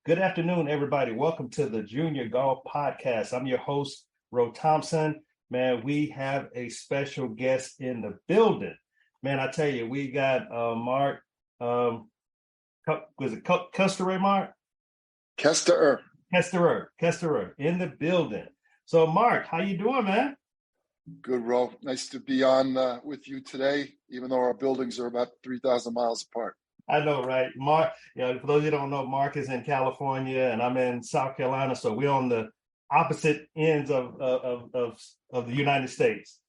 Good afternoon, everybody. Welcome to the Junior Golf Podcast. I'm your host, Ro Thompson. Man, we have a special guest in the building. Man, I tell you, we got Mark. Was it Koestener, Mark? Koestener. Koestener in the building. So, Mark, how you doing, man? Good, Ro. Nice to be on with you today, even though our buildings are about 3,000 miles apart. I know, right? Mark, for those of you who don't know, Mark is in California and I'm in South Carolina. So we're on the opposite ends of the United States.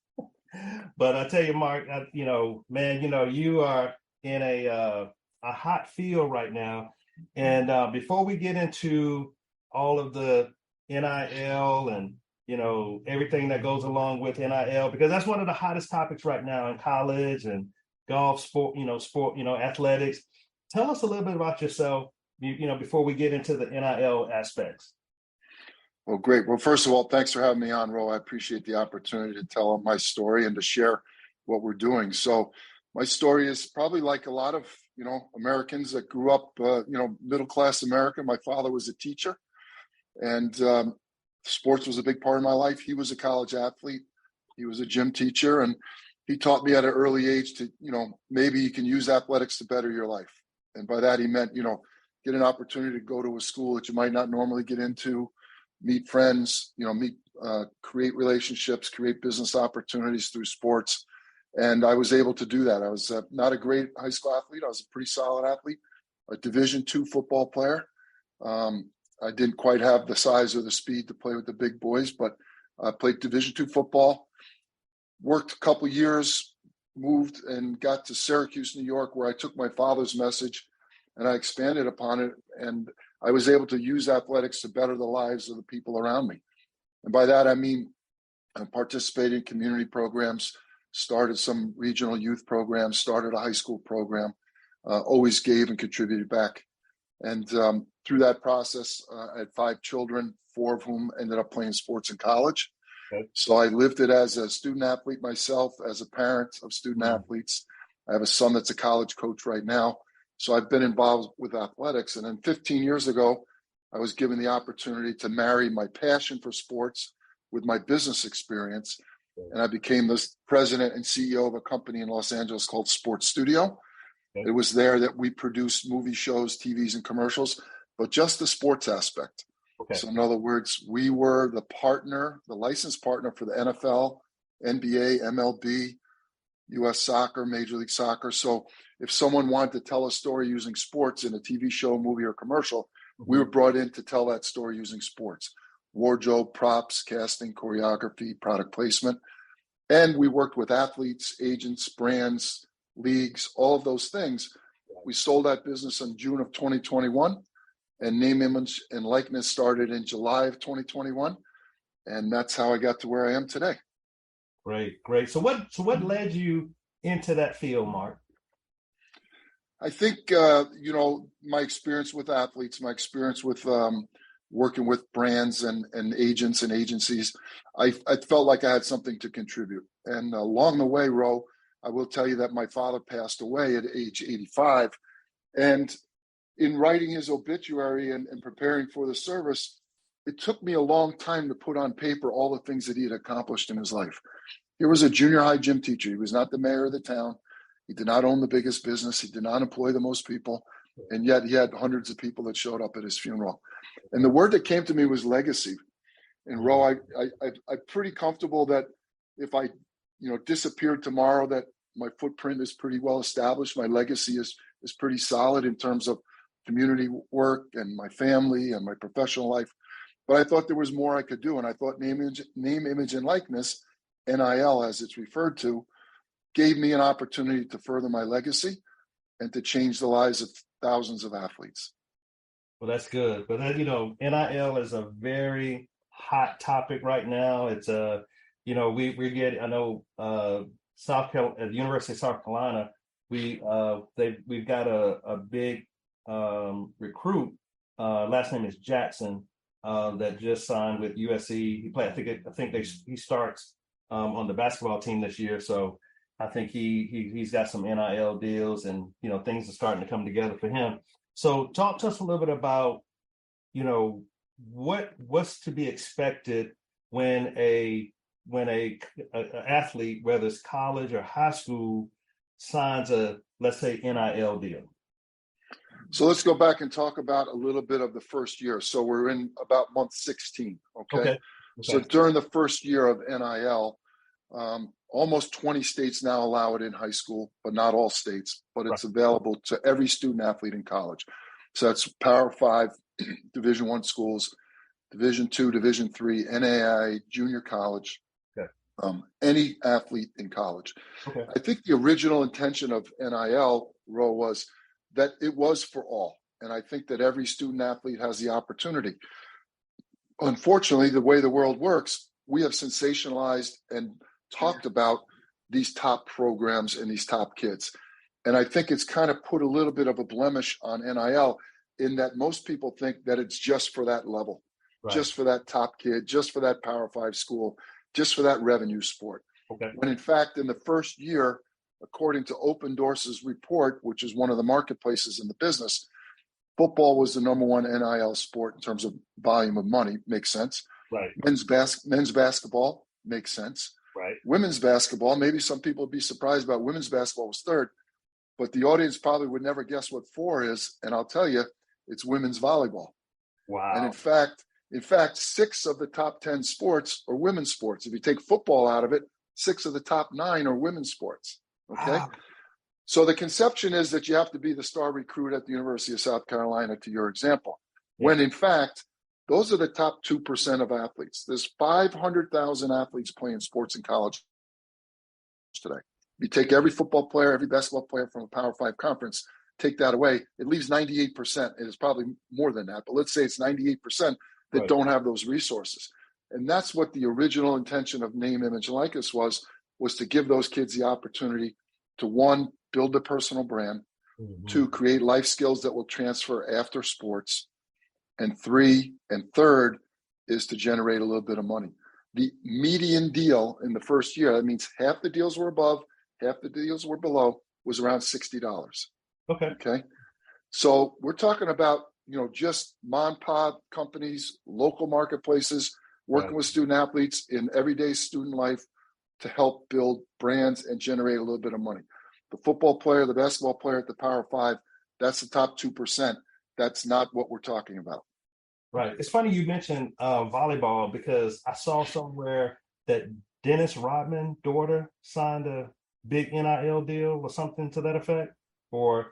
But I tell you, Mark, you are in a hot field right now. And before we get into all of the NIL and, everything that goes along with NIL, because that's one of the hottest topics right now in college and golf, sport, athletics. Tell us a little bit about yourself, before we get into the NIL aspects. Well, great. Well, first of all, thanks for having me on, Ro. I appreciate the opportunity to tell my story and to share what we're doing. So my story is probably like a lot of, Americans that grew up, middle-class America. My father was a teacher and sports was a big part of my life. He was a college athlete. He was a gym teacher, and he taught me at an early age to, maybe you can use athletics to better your life. And by that, he meant, get an opportunity to go to a school that you might not normally get into, meet friends, create relationships, create business opportunities through sports. And I was able to do that. I was not a great high school athlete. I was a pretty solid athlete, a Division II football player. I didn't quite have the size or the speed to play with the big boys, but I played Division II football, worked a couple years, moved and got to Syracuse, New York, where I took my father's message and I expanded upon it. And I was able to use athletics to better the lives of the people around me. And by that, I mean, I participated in community programs, started some regional youth programs, started a high school program, always gave and contributed back. And through that process, I had 5 children, 4 of whom ended up playing sports in college. Okay. So I lived it as a student athlete myself, as a parent of student athletes. I have a son that's a college coach right now. So I've been involved with athletics. And then 15 years ago, I was given the opportunity to marry my passion for sports with my business experience. And I became the president and CEO of a company in Los Angeles called Sports Studio. Okay. It was there that we produced movie shows, TVs, and commercials, but just the sports aspect. Okay. So in other words, we were the partner, the licensed partner for the NFL, NBA, MLB, US Soccer, Major League Soccer. So if someone wanted to tell a story using sports in a TV show, movie, or commercial, we were brought in to tell that story using sports. Wardrobe, props, casting, choreography, product placement. And we worked with athletes, agents, brands, leagues, all of those things. We sold that business in June of 2021. And name, image, and likeness started in July of 2021. And that's how I got to where I am today. Great. So what led you into that field, Mark? I think, my experience with athletes, my experience with working with brands and agents and agencies, I felt like I had something to contribute. And along the way, Ro, I will tell you that my father passed away at age 85. And in writing his obituary and preparing for the service, it took me a long time to put on paper all the things that he had accomplished in his life. He was a junior high gym teacher. He was not the mayor of the town. He did not own the biggest business. He did not employ the most people. And yet he had hundreds of people that showed up at his funeral. And the word that came to me was legacy. And Ro, I'm pretty comfortable that if I, disappeared tomorrow, that my footprint is pretty well established. My legacy is pretty solid in terms of community work and my family and my professional life. But I thought there was more I could do. And I thought name, image, and likeness, NIL as it's referred to, gave me an opportunity to further my legacy and to change the lives of thousands of athletes. Well, that's good. But NIL is a very hot topic right now. It's we get, I know, South Carolina, at the University of South Carolina, we've got a big recruit. Last name is Jackson, that just signed with USC. He played. I think he starts on the basketball team this year. So I think he's got some NIL deals, and things are starting to come together for him. So talk to us a little bit about what's to be expected when a athlete, whether it's college or high school, signs a, let's say, NIL deal? So let's go back and talk about a little bit of the first year. So we're in about month 16. Okay. So during the first year of NIL, almost 20 states now allow it in high school, but not all states, but it's available to every student athlete in college. So that's Power 5, Division I schools, Division II, Division III, NAIA, junior college, any athlete in college. I think the original intention of NIL, Ro, was that it was for all. And I think that every student athlete has the opportunity. Unfortunately, the way the world works, we have sensationalized and talked about these top programs and these top kids. And I think it's kind of put a little bit of a blemish on NIL in that most people think that it's just for that level, just for that top kid, just for that Power 5 school, just for that revenue sport. When in fact, in the first year, according to Open Doors' report, which is one of the marketplaces in the business, football was the number one NIL sport in terms of volume of money. Makes sense. Men's basketball makes sense. Women's basketball, maybe some people would be surprised about women's basketball was third, but the audience probably would never guess what 4 is. And I'll tell you, it's women's volleyball. And in fact, 6 of the top 10 sports are women's sports. If you take football out of it, 6 of the top 9 are women's sports. So the conception is that you have to be the star recruit at the University of South Carolina, to your example, when in fact, those are the top 2% of athletes. There's 500,000 athletes playing sports in college today. You take every football player, every basketball player from a Power 5 conference, take that away, it leaves 98%. It is probably more than that, but let's say it's 98% that don't have those resources. And that's what the original intention of Name, Image, and Likeness was to give those kids the opportunity to, 1, build a personal brand, 2, create life skills that will transfer after sports, and 3 and third is to generate a little bit of money. The median deal in the first year, that means half the deals were above, half the deals were below, was around $60. Okay. So we're talking about, just mom and pop companies, local marketplaces, working with student athletes in everyday student life to help build brands and generate a little bit of money. The football player, the basketball player at the Power 5, that's the top 2%. That's not what we're talking about. It's funny you mentioned volleyball, because I saw somewhere that Dennis Rodman's daughter signed a big NIL deal or something to that effect, or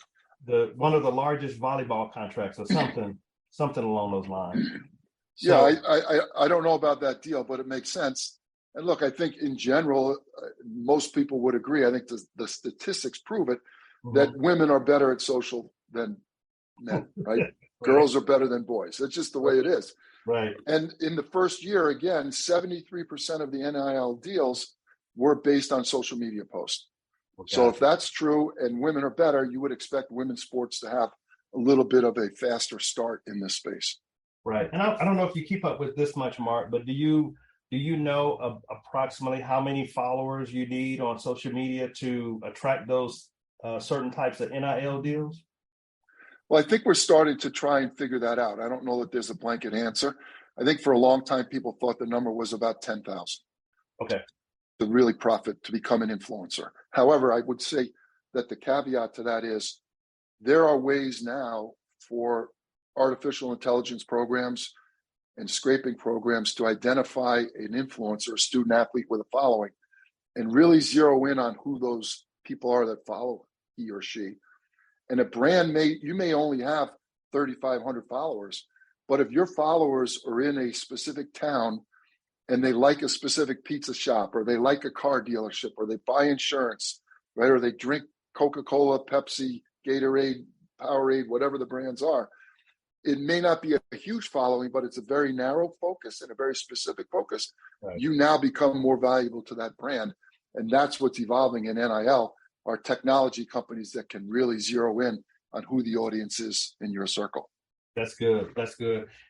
one of the largest volleyball contracts or something along those lines. So, I don't know about that deal, but it makes sense. And look, I think in general, most people would agree. I think the statistics prove it, that women are better at social than men, right? Girls are better than boys. That's just the way it is. And in the first year, again, 73% of the NIL deals were based on social media posts. So if that's true and women are better, you would expect women's sports to have a little bit of a faster start in this space. And I don't know if you keep up with this much, Mark, but do you know approximately how many followers you need on social media to attract those certain types of NIL deals? Well, I think we're starting to try and figure that out. I don't know that there's a blanket answer. I think for a long time, people thought the number was about 10,000. To really profit, to become an influencer. However, I would say that the caveat to that is there are ways now for artificial intelligence programs and scraping programs to identify an influencer, a student athlete with a following, and really zero in on who those people are that follow he or she. And a brand you may only have 3,500 followers, but if your followers are in a specific town and they like a specific pizza shop, or they like a car dealership, or they buy insurance, right? Or they drink Coca-Cola, Pepsi, Gatorade, Powerade, whatever the brands are. It may not be a huge following, but it's a very narrow focus and a very specific focus. You now become more valuable to that brand. And that's what's evolving in NIL, are technology companies that can really zero in on who the audience is in your circle. That's good.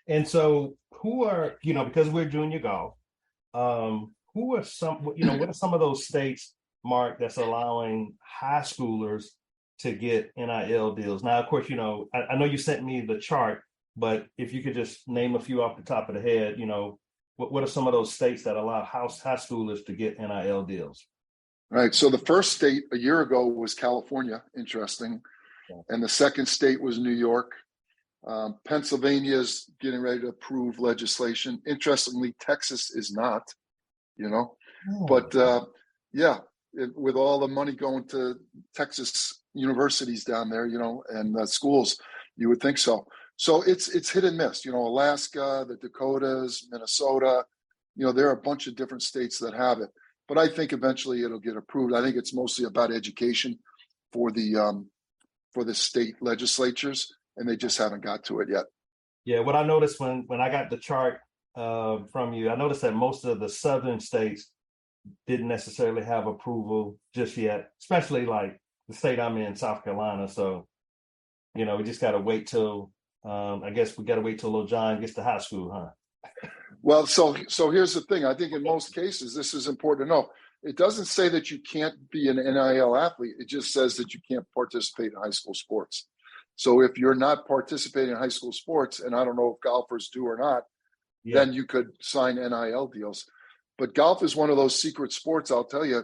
And so who are, because we're junior golf, who are what are some of those states, Mark, that's allowing high schoolers to get NIL deals? Now, of course, I know you sent me the chart But if you could just name a few off the top of the head, what are some of those states that allow high schoolers to get NIL deals? Right. So the first state a year ago was California, interesting. Yeah. And the second state was New York. Pennsylvania is getting ready to approve legislation. Interestingly, Texas is not, but with all the money going to Texas universities down there, and schools, you would think so. So it's hit and miss, Alaska, the Dakotas, Minnesota, there are a bunch of different states that have it, but I think eventually it'll get approved. I think it's mostly about education for the state legislatures, and they just haven't got to it yet. Yeah, what I noticed when I got the chart from you, I noticed that most of the southern states didn't necessarily have approval just yet, especially like the state I'm in, South Carolina. So, we just got to wait till, I guess we got to wait till little John gets to high school, huh? Well, so here's the thing. I think in most cases, this is important to know. It doesn't say that you can't be an NIL athlete. It just says that you can't participate in high school sports. So if you're not participating in high school sports, and I don't know if golfers do or not, then you could sign NIL deals. But golf is one of those secret sports. I'll tell you,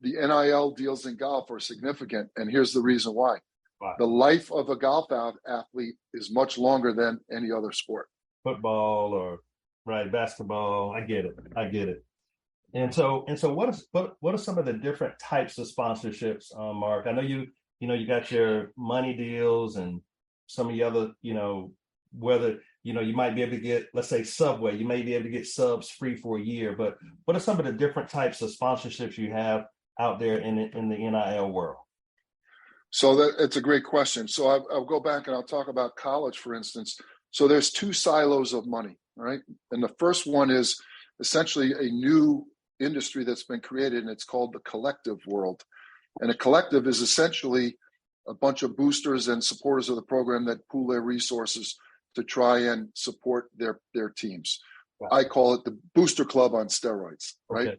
the NIL deals in golf are significant. And here's the reason why. Wow. The life of a golf athlete is much longer than any other sport. Football or basketball. I get it. And so what are some of the different types of sponsorships, Mark? I know you got your money deals and some of the other, whether, you might be able to get, let's say Subway, you may be able to get subs free for a year, but what are some of the different types of sponsorships you have out there in the NIL world? So it's a great question. So I'll go back and I'll talk about college, for instance. So there's two silos of money, right? And the first one is essentially a new industry that's been created, and it's called the collective world. And a collective is essentially a bunch of boosters and supporters of the program that pool their resources to try and support their teams. Wow. I call it the booster club on steroids, right? Okay.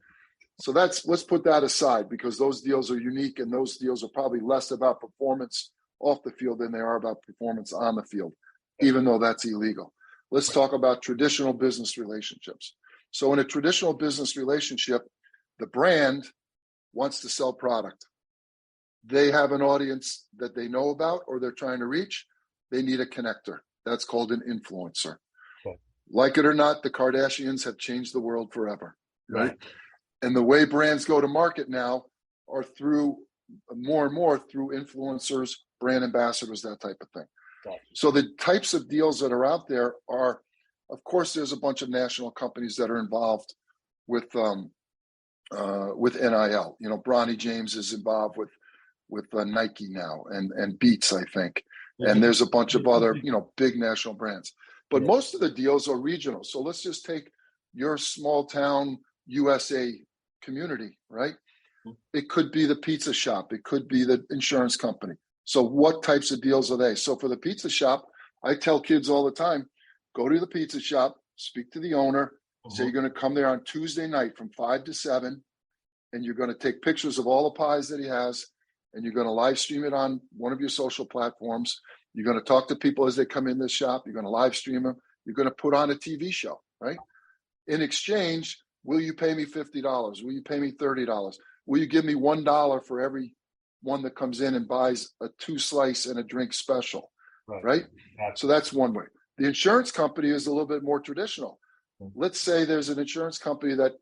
So let's put that aside, because those deals are unique, and those deals are probably less about performance off the field than they are about performance on the field, even though that's illegal. Let's talk about traditional business relationships. So in a traditional business relationship, the brand wants to sell product. They have an audience that they know about or they're trying to reach. They need a connector. That's called an influencer. Okay. Like it or not, the Kardashians have changed the world forever, right? And the way brands go to market now are through more and more through influencers, brand ambassadors, that type of thing. Okay. So the types of deals that are out there are, of course, there's a bunch of national companies that are involved with NIL. Bronny James is involved with Nike now and Beats, I think. And there's a bunch of other, big national brands. But most of the deals are regional. So let's just take your small town USA community, right? It could be the pizza shop. It could be the insurance company. So what types of deals are they? So for the pizza shop, I tell kids all the time, go to the pizza shop, speak to the owner, say you're going to come there on Tuesday night from 5 to 7, and you're going to take pictures of all the pies that he has, and you're going to live stream it on one of your social platforms. You're going to talk to people as they come in this shop. You're going to live stream them. You're going to put on a TV show, right? In exchange, will you pay me $50? Will you pay me $30? Will you give me $1 for every one that comes in and buys a 2-slice and a drink special, right? So that's one way. The insurance company is a little bit more traditional. Let's say there's an insurance company that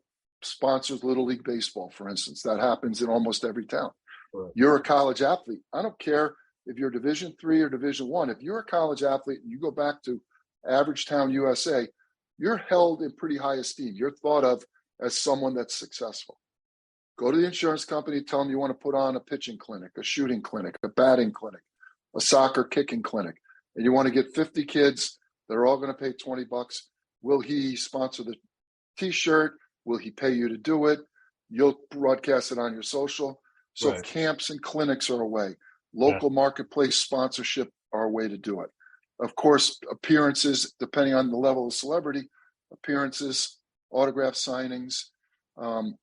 sponsors Little League Baseball, for instance. That happens in almost every town. Right. You're a college athlete. I don't care if you're Division III or Division I. If you're a college athlete and you go back to average town USA, you're held in pretty high esteem. You're thought of as someone that's successful. Go to the insurance company, tell them you want to put on a pitching clinic, a shooting clinic, a batting clinic, a soccer kicking clinic, and you want to get 50 kids that are all going to pay $20. Will he sponsor the T-shirt? Will he pay you to do it? You'll broadcast it on your social. So camps and clinics are a way. Local marketplace sponsorship are a way to do it. Of course, appearances, depending on the level of celebrity, appearances, autograph signings,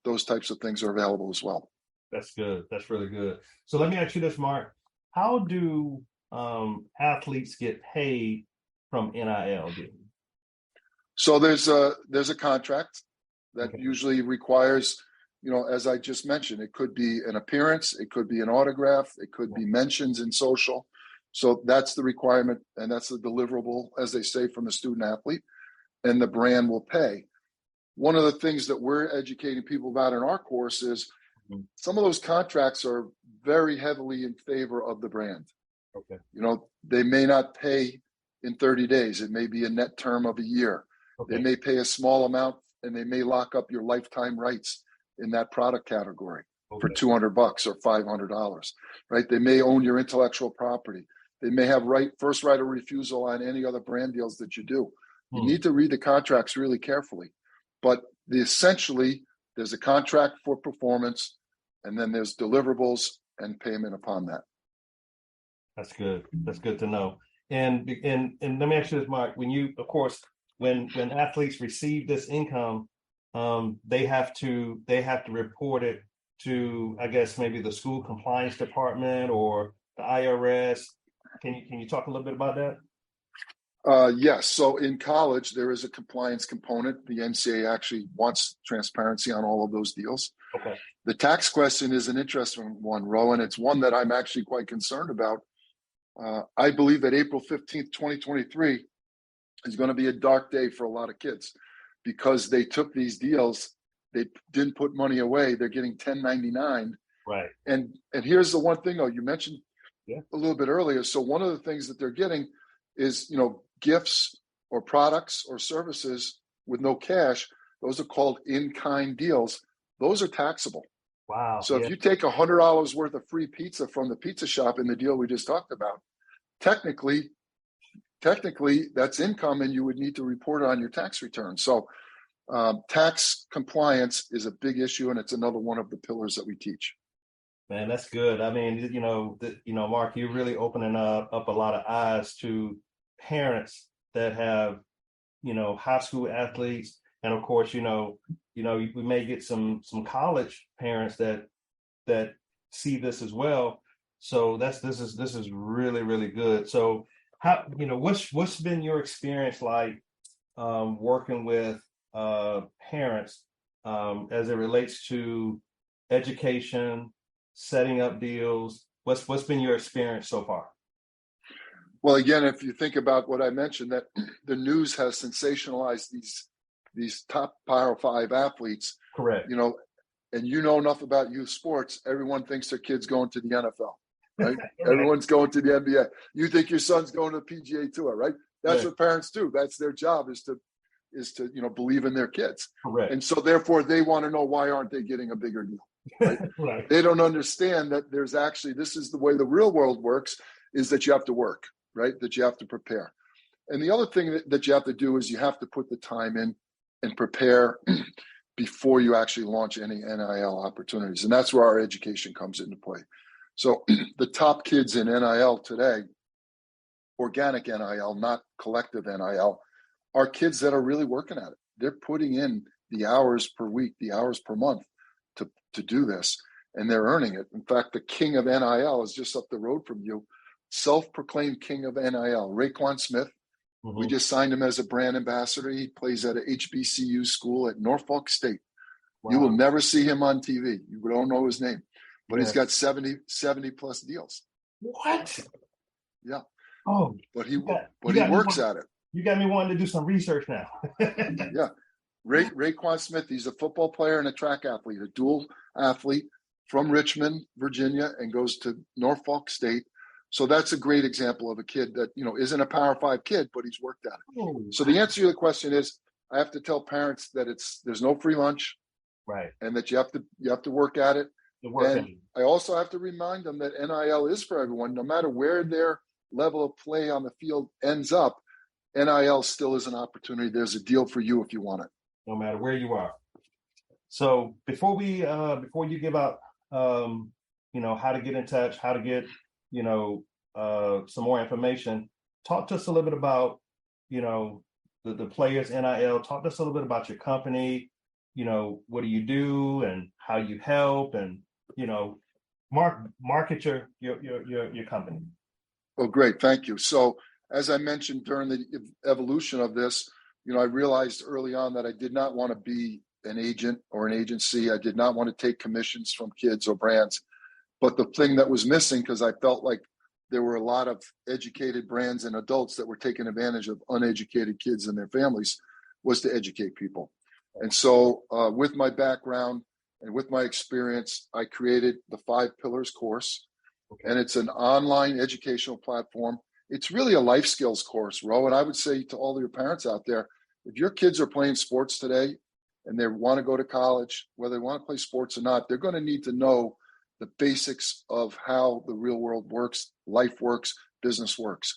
those types of things are available as well. That's good. That's really good. So let me ask you this, Mark. How do athletes get paid from NIL? So there's a contract that Okay. usually requires, as I just mentioned, it could be an appearance, it could be an autograph, it could be mentions in social. So that's the requirement, and that's the deliverable, as they say, from the student athlete, and the brand will pay. One of the things that we're educating people about in our course is some of those contracts are very heavily in favor of the brand. Okay. They may not pay in 30 days. It may be a net term of a year. Okay. They may pay a small amount, and they may lock up your lifetime rights in that product category for $200 or $500, right? They may own your intellectual property. They may have first right of refusal on any other brand deals that you do. You need to read the contracts really carefully. But essentially, there's a contract for performance, and then there's deliverables and payment upon that. That's good. That's good to know. And let me ask you this, Mark. When athletes receive this income, they have to report it to, I guess, maybe the school compliance department or the IRS. Can you talk a little bit about that? Yes. So in college, there is a compliance component. The NCAA actually wants transparency on all of those deals. Okay. The tax question is an interesting one, Rowan. It's one that I'm actually quite concerned about. I believe that April 15th, 2023 is going to be a dark day for a lot of kids because they took these deals. They didn't put money away. They're getting 1099. Right. And here's the one thing, though, you mentioned a little bit earlier. So one of the things that they're getting is, gifts or products or services with no cash. Those are called in-kind deals. Those are taxable. Wow. So if you take $100 worth of free pizza from the pizza shop in the deal we just talked about, technically that's income, and you would need to report it on your tax return. So tax compliance is a big issue, and it's another one of the pillars that we teach. Man, that's good. I mean, Mark, you're really opening up a lot of eyes to parents that have, high school athletes, and of course, we may get some college parents that see this as well. So this is really, really good. So how, what's been your experience like working with parents as it relates to education, setting up deals? What's been your experience so far? Well, again, if you think about what I mentioned, that the news has sensationalized these top Power 5 athletes. Correct. And enough about youth sports, everyone thinks their kid's going to the NFL, right? Right. Everyone's going to the NBA. You think your son's going to the PGA Tour, right? That's what parents do. That's their job, is to believe in their kids. Correct. And so therefore they want to know, why aren't they getting a bigger deal? Right? Right. They don't understand that there's actually, this is the way the real world works, is that you have to work, right? That you have to prepare. And the other thing that you have to do is you have to put the time in and prepare before you actually launch any NIL opportunities. And that's where our education comes into play. So the top kids in NIL today, organic NIL, not collective NIL, are kids that are really working at it. They're putting in the hours per week, the hours per month to do this, and they're earning it. In fact, the king of NIL is just up the road from you, self-proclaimed king of NIL, Raekwon Smith. Mm-hmm. We just signed him as a brand ambassador. He plays at a HBCU school at Norfolk State. Wow. You will never see him on TV. You don't know his name, but he's got 70 plus deals. What? Yeah. Oh, but he works at it. You got me wanting to do some research now. Yeah. Raekwon Smith, he's a football player and a track athlete, a dual athlete from Richmond, Virginia, and goes to Norfolk State. So that's a great example of a kid that, isn't a Power 5 kid, but he's worked at it. Oh. So the answer to the question is, I have to tell parents that there's no free lunch, right? And that you have to work at it. I also have to remind them that NIL is for everyone, no matter where their level of play on the field ends up. NIL still is an opportunity. There's a deal for you if you want it, no matter where you are. So before you give out, how to get in touch, how to get, some more information, talk to us a little bit about, the Players NIL. Talk to us a little bit about your company. What do you do and how you help, and market your company. Oh, great, thank you. So as I mentioned during the evolution of this, I realized early on that I did not want to be an agent or an agency. I did not want to take commissions from kids or brands. But the thing that was missing, because I felt like there were a lot of educated brands and adults that were taking advantage of uneducated kids and their families, was to educate people. And so with my background and with my experience, I created the 5 Pillars course. Okay. And it's an online educational platform. It's really a life skills course, Ro. And I would say to all of your parents out there, if your kids are playing sports today and they want to go to college, whether they want to play sports or not, they're going to need to know the basics of how the real world works, life works, business works.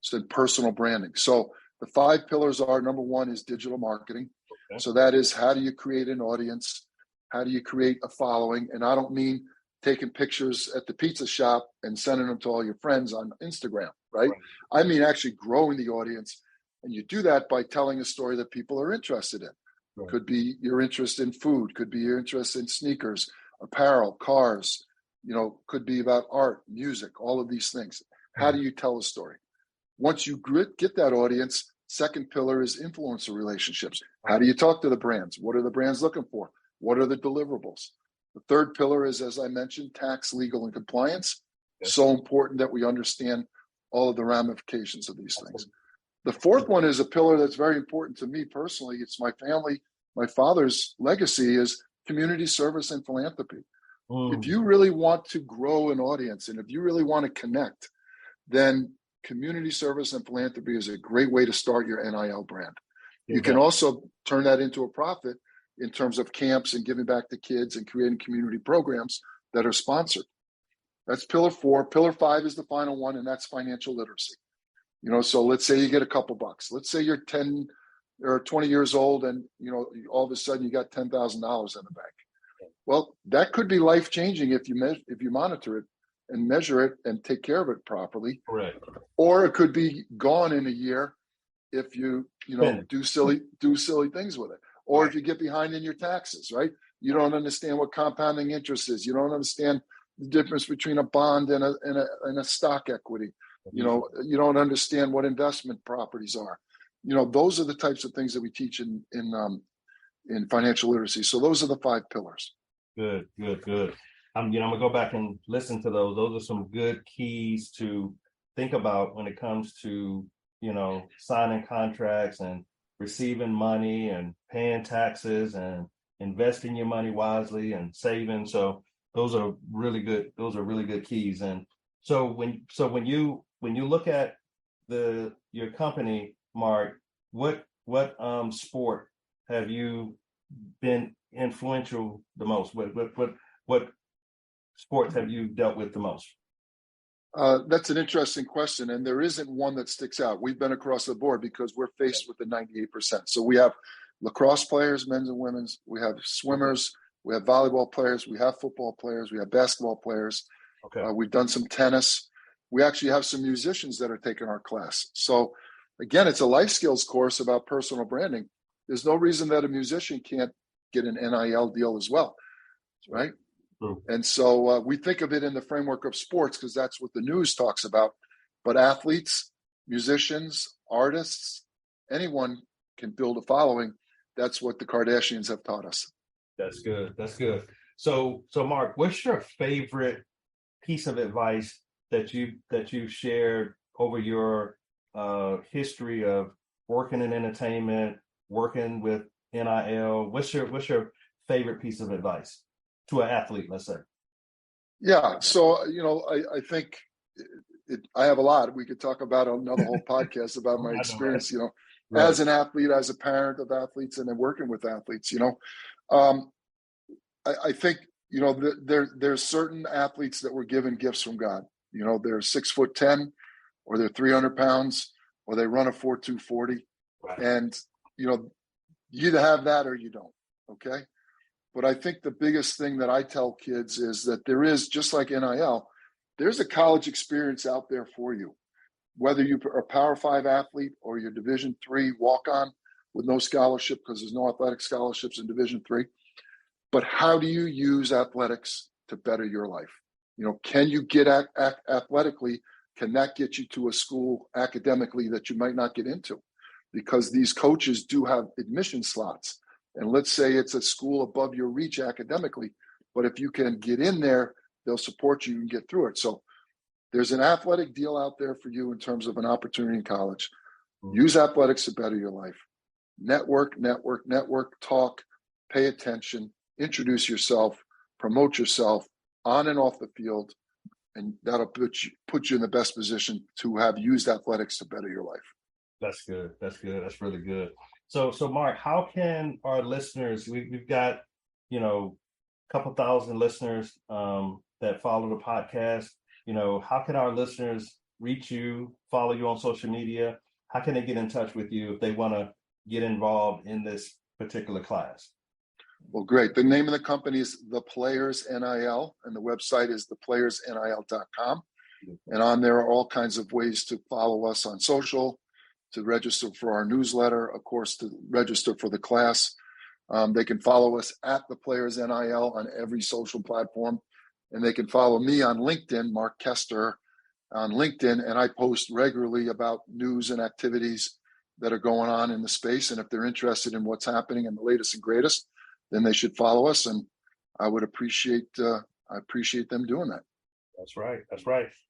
So personal branding. So the 5 pillars are, number 1 is digital marketing. Okay. So that is, how do you create an audience? How do you create a following? And I don't mean taking pictures at the pizza shop and sending them to all your friends on Instagram, right? I mean actually growing the audience. And you do that by telling a story that people are interested in. Right. Could be your interest in food, could be your interest in sneakers, apparel, cars, could be about art, music, all of these things. How do you tell a story? Once you get that audience, second pillar is influencer relationships. How do you talk to the brands? What are the brands looking for? What are the deliverables? The third pillar is, as I mentioned, tax, legal, and compliance. Yes. So important that we understand all of the ramifications of these things. The fourth one is a pillar that's very important to me personally. It's my family. My father's legacy is community service and philanthropy. If you really want to grow an audience and if you really want to connect, then community service and philanthropy is a great way to start your NIL brand. You can also turn that into a profit in terms of camps and giving back to kids and creating community programs that are sponsored. That's pillar 4. Pillar 5 is the final one, and that's financial literacy. So let's say you get a couple bucks. Let's say you're 10 or 20 years old and, all of a sudden you got $10,000 in the bank. Well, that could be life-changing if you monitor it and measure it and take care of it properly. Correct. Or it could be gone in a year if you do silly things with it. Or if you get behind in your taxes, right? You don't understand what compounding interest is. You don't understand the difference between a bond and a stock equity. You don't understand what investment properties are. Those are the types of things that we teach in financial literacy. So those are the 5 pillars. Good. I'm gonna go back and listen to those. Those are some good keys to think about when it comes to, signing contracts and receiving money and paying taxes and investing your money wisely and saving. So those are really good keys. And so when you look at your company, Mark, what sport have you been influential the most? What sports have you dealt with the most? That's an interesting question, and there isn't one that sticks out. We've been across the board because we're faced with the 98%. So we have lacrosse players, men's and women's. We have swimmers. We have volleyball players. We have football players. We have basketball players. Okay. We've done some tennis. We actually have some musicians that are taking our class. So again, it's a life skills course about personal branding. There's no reason that a musician can't get an NIL deal as well, right? True. And so we think of it in the framework of sports because that's what the news talks about. But athletes, musicians, artists, anyone can build a following. That's what the Kardashians have taught us. That's good. So Mark, what's your favorite piece of advice that you've shared over your history of working in entertainment, working with NIL? What's your favorite piece of advice to an athlete, let's say? Yeah. So, I think I have a lot. We could talk about another whole podcast about my experience, right. As an athlete, as a parent of athletes, and then working with athletes, I think, there's certain athletes that were given gifts from God. They're 6'10", or they're 300 pounds, or they run a 4.2 40. Right. And, you either have that or you don't. Okay. But I think the biggest thing that I tell kids is that there is, just like NIL, there's a college experience out there for you. Whether you are a Power 5 athlete or you're Division 3 walk-on with no scholarship because there's no athletic scholarships in Division 3. But how do you use athletics to better your life? Can you get athletically can that get you to a school academically that you might not get into? Because these coaches do have admission slots. And let's say it's a school above your reach academically, but if you can get in there, they'll support you and get through it. So there's an athletic deal out there for you in terms of an opportunity in college. Use athletics to better your life. Network, talk, pay attention, introduce yourself, promote yourself on and off the field, and that'll put you in the best position to have used athletics to better your life. That's good. That's really good. So Mark, how can our listeners, we've got, a couple thousand listeners that follow the podcast, how can our listeners reach you, follow you on social media? How can they get in touch with you if they want to get involved in this particular class? Well, great. The name of the company is The Players NIL, and the website is theplayersnil.com. And on there are all kinds of ways to follow us on social, to register for our newsletter, of course, to register for the class. They can follow us at The Players NIL on every social platform. And they can follow me on LinkedIn, Mark Koestener, on LinkedIn. And I post regularly about news and activities that are going on in the space. And if they're interested in what's happening and the latest and greatest, then they should follow us. And I would appreciate them doing that. That's right.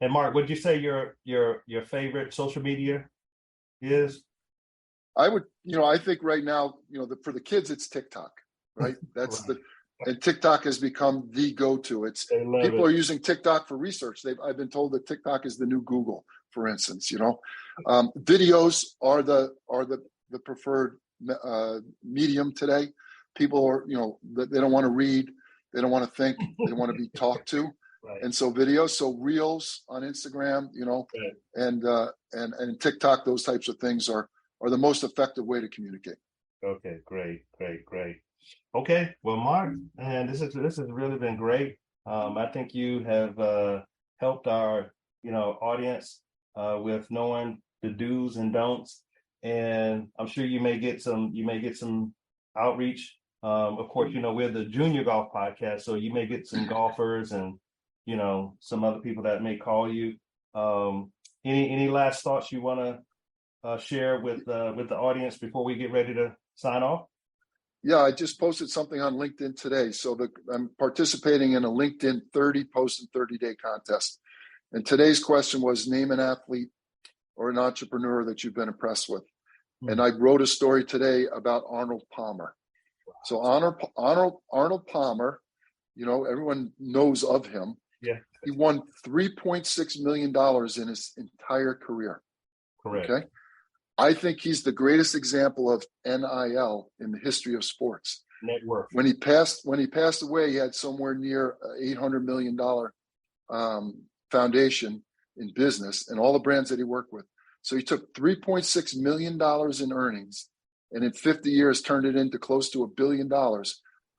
And Mark, would you say your favorite social media is? I would, I think right now, for the kids, it's TikTok, right? That's right. And TikTok has become the go-to. People are using TikTok for research. I've been told that TikTok is the new Google, for instance. Videos are the preferred medium today. People are, they don't want to read, they don't want to think, they want to be talked to. Right. And so videos, so Reels on Instagram, right. and TikTok, those types of things are the most effective way to communicate. Okay, great. Okay, well, Mark, and this has really been great. I think you have helped our audience with knowing the do's and don'ts, and I'm sure you may get some outreach. Of course, we're the Junior Golf Podcast, so you may get some golfers and some other people that may call you. Any last thoughts you want to share with the audience before we get ready to sign off? Yeah, I just posted something on LinkedIn today. So I'm participating in a LinkedIn 30 post in 30-day contest. And today's question was, name an athlete or an entrepreneur that you've been impressed with. Mm-hmm. And I wrote a story today about Arnold Palmer. Wow. So Arnold Palmer, everyone knows of him. Yeah. He won $3.6 million in his entire career. Correct. Okay. I think he's the greatest example of NIL in the history of sports. Network. When he passed away, he had somewhere near $800 million foundation in business and all the brands that he worked with. So he took $3.6 million in earnings and in 50 years turned it into close to $1 billion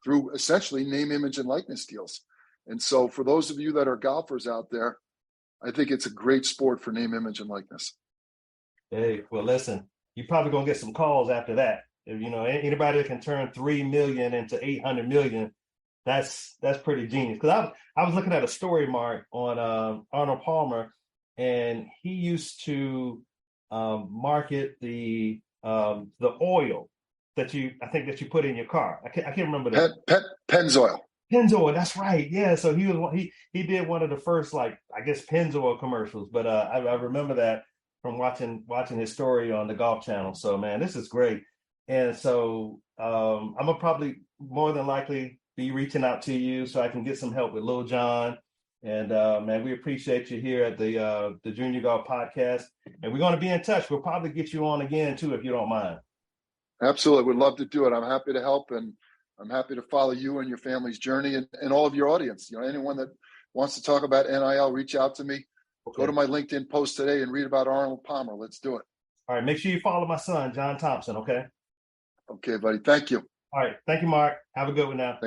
through essentially name, image, and likeness deals. And so for those of you that are golfers out there, I think it's a great sport for name, image, and likeness. Hey, well, listen, you're probably going to get some calls after that. If, anybody that can turn 3 million into 800 million, that's pretty genius. Because I was looking at a story, Mark, on Arnold Palmer, and he used to market the oil that you put in your car. I can't remember that. Pennzoil. Pennzoil, that's right. Yeah, so he did one of the first, Pennzoil commercials. But I remember that from watching his story on the Golf Channel. So, man, this is great. And so I'm gonna probably more than likely be reaching out to you so I can get some help with Lil John. And man, we appreciate you here at the Junior Golf Podcast. And we're going to be in touch. We'll probably get you on again too, if you don't mind. Absolutely, would love to do it. I'm happy to help, and I'm happy to follow you and your family's journey and all of your audience. Anyone that wants to talk about NIL, reach out to me. Okay. Go to my LinkedIn post today and read about Arnold Palmer. Let's do it. All right. Make sure you follow my son, John Thompson. Okay. Okay, buddy. Thank you. All right. Thank you, Mark. Have a good one now.